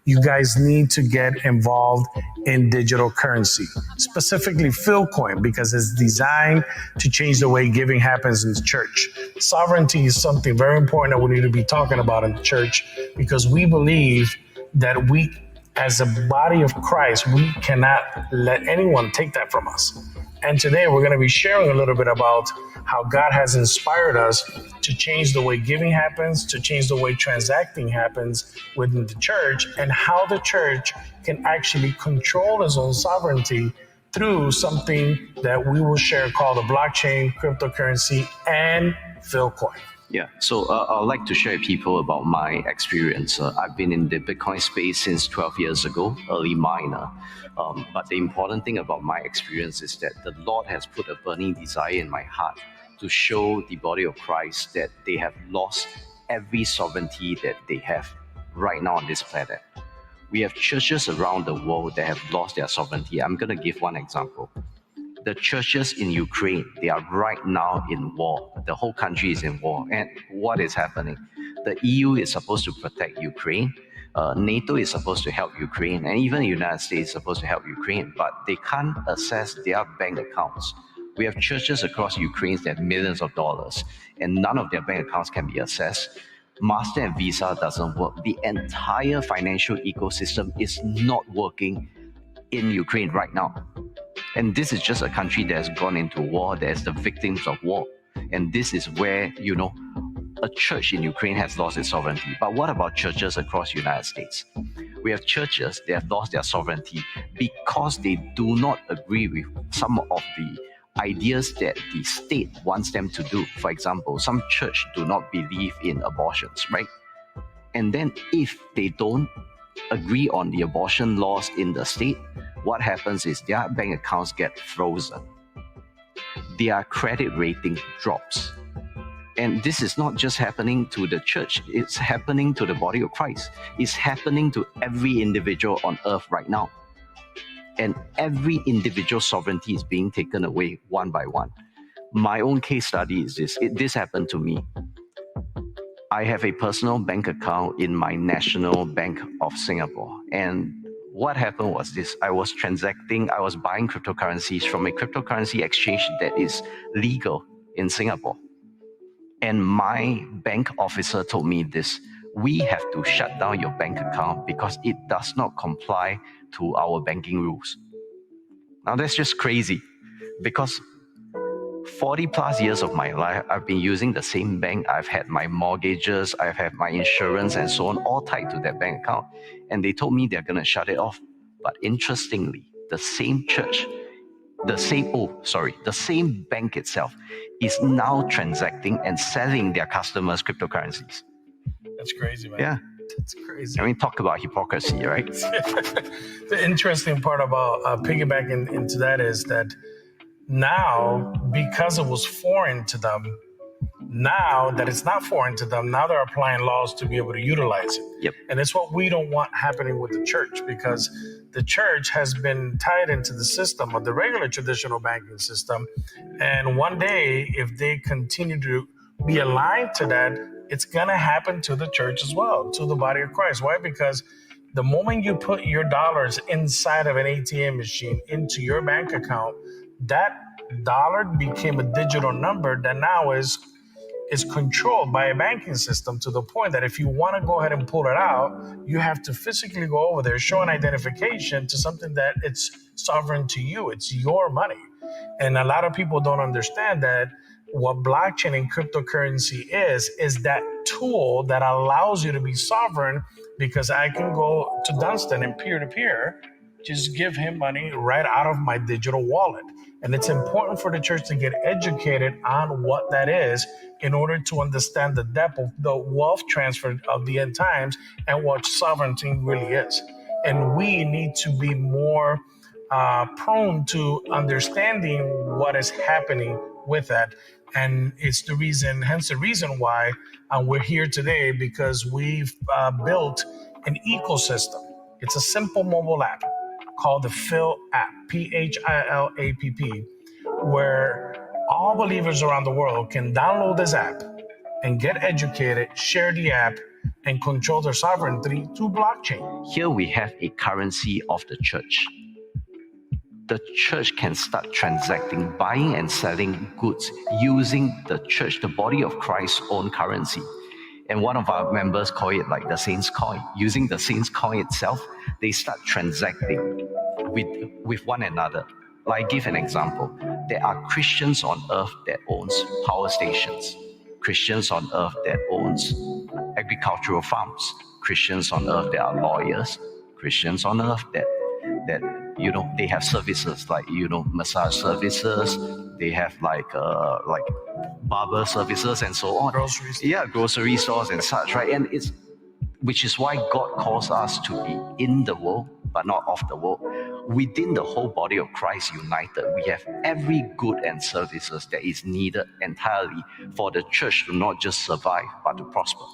you guys need to get involved in digital currency, specifically Philcoin, because it's designed to change the way giving happens in the church. Sovereignty is something very important that we need to be talking about in the church because we believe that we, as a body of Christ, we cannot let anyone take that from us. And today we're going to be sharing a little bit about how God has inspired us to change the way giving happens, to change the way transacting happens within the church, and how the church can actually control its own sovereignty through something that we will share called the blockchain, cryptocurrency, and Philcoin. Yeah, so I'd like to share with people about my experience. I've been in the Bitcoin space since 12 years ago, early miner. But the important thing about my experience is that the Lord has put a burning desire in my heart to show the body of Christ that they have lost every sovereignty that they have right now on this planet. We have churches around the world that have lost their sovereignty. I'm going to give one example. The churches in Ukraine, they are right now in war. The whole country is in war. And what is happening? The EU is supposed to protect Ukraine. NATO is supposed to help Ukraine. And even the United States is supposed to help Ukraine. But they can't access their bank accounts. We have churches across Ukraine that have millions of dollars. And none of their bank accounts can be accessed. Master and Visa doesn't work. The entire financial ecosystem is not working in Ukraine right now. And this is just a country that has gone into war, that's the victims of war. And this is where, a church in Ukraine has lost its sovereignty. But what about churches across the United States? We have churches that have lost their sovereignty because they do not agree with some of the ideas that the state wants them to do. For example, some church do not believe in abortions, right? And then if they don't agree on the abortion laws in the state, what happens is their bank accounts get frozen. Their credit rating drops. And this is not just happening to the church, it's happening to the body of Christ. It's happening to every individual on earth right now. And every individual sovereignty is being taken away one by one. My own case study is this. This happened to me. I have a personal bank account in my National Bank of Singapore. And what happened was this. I was buying cryptocurrencies from a cryptocurrency exchange that is legal in Singapore. And my bank officer told me this: we have to shut down your bank account because it does not comply to our banking rules. Now that's just crazy, because 40 plus years of my life, I've been using the same bank. I've had my mortgages, I've had my insurance and so on, all tied to that bank account. And they told me they're going to shut it off. But interestingly, the same church, the same bank itself is now transacting and selling their customers cryptocurrencies. That's crazy, man. Yeah. That's crazy. I mean, talk about hypocrisy, right? The interesting part about piggybacking into that is that now, because it was foreign to them, now that it's not foreign to them, now they're applying laws to be able to utilize it. Yep. And it's what we don't want happening with the church, because the church has been tied into the system of the regular traditional banking system. And one day, if they continue to be aligned to that, it's going to happen to the church as well, to the body of Christ. Why? Because the moment you put your dollars inside of an ATM machine into your bank account, that dollar became a digital number that now is controlled by a banking system, to the point that if you want to go ahead and pull it out, you have to physically go over there, show an identification to something that it's sovereign to you. It's your money. And a lot of people don't understand that what blockchain and cryptocurrency is that tool that allows you to be sovereign, because I can go to Dunstan and peer-to-peer, just give him money right out of my digital wallet. And it's important for the church to get educated on what that is in order to understand the depth of the wealth transfer of the end times and what sovereignty really is. And we need to be more prone to understanding what is happening with that. And it's hence the reason why we're here today, because we've built an ecosystem. It's a simple mobile app called the Phil app, PHILAPP, where all believers around the world can download this app and get educated, share the app, and control their sovereignty through blockchain. Here we have a currency of the church. The church can start transacting, buying and selling goods using the church, the body of Christ's own currency. And one of our members call it like the saints' coin. Using the saints' coin itself, they start transacting with one another. Like, I give an example. There are Christians on earth that owns power stations, Christians on earth that owns agricultural farms, Christians on earth that are lawyers, Christians on earth that they have services like massage services, they have like barber services and so on. Groceries. Yeah, grocery stores and such, right? And it's which is why God calls us to be in the world, but not of the world. Within the whole body of Christ united, we have every good and services that is needed entirely for the church to not just survive, but to prosper.